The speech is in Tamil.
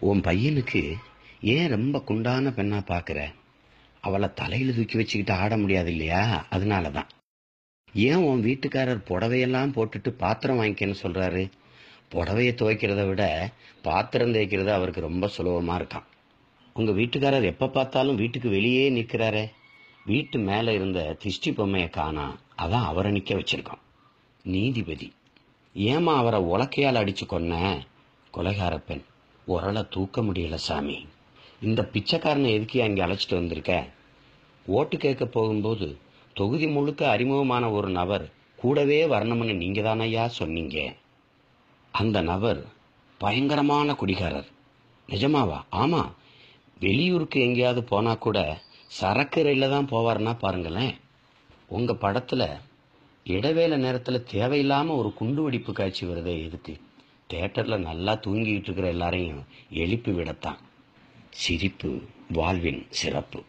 உன் பையனுக்கு ஏன் ரொம்ப குண்டான பெண்ணா பாக்குற? அவளை தலையில தூக்கி வச்சுக்கிட்டு ஆட முடியாது இல்லையா? அதனாலதான். ஏன் உன் வீட்டுக்காரர் புடவையெல்லாம் போட்டுட்டு பாத்திரம் வாங்கிக்கன்னு சொல்றாரு? புடவைய துவைக்கிறத விட பாத்திரம் தேய்க்கிறது அவருக்கு ரொம்ப சுலபமா இருக்கான். உங்க வீட்டுக்காரர் எப்ப பார்த்தாலும் வீட்டுக்கு வெளியே நிக்கிறாரே. வீட்டு மேல இருந்த திஷ்டி பொம்மைய காணா, அதான் அவரை நிக்க வச்சிருக்கான். நீதிபதி: ஏமா அவரை உலக்கையால் அடிச்சு கொன்ன? கொலைகார பெண்: உரலை தூக்க முடியல சாமி. இந்த பிச்சைக்காரனை எதுக்கு அங்கே அழைச்சிட்டு வந்திருக்க? ஓட்டு கேட்க போகும்போது தொகுதி முழுக்க அறிமுகமான ஒரு நபர் கூடவே வரணும்னு நீங்க தானையா சொன்னீங்க. அந்த நபர் பயங்கரமான குடிகாரர். நிஜமாவா? ஆமா. வெளியூருக்கு எங்கேயாவது போனா கூட சரக்கு ரயில தான் போவார்னா பாருங்களேன். உங்க படத்துல இடைவேளை நேரத்துல தேவையில்லாம ஒரு குண்டு வெடிப்பு காட்சி வருதே, எதுக்கு? தியேட்டர்ல நல்லா தூங்கிட்டு இருக்கிற எல்லாரையும் எழுப்பி விடத்தான். சிரிப்பு வாழ்வின் சிறப்பு.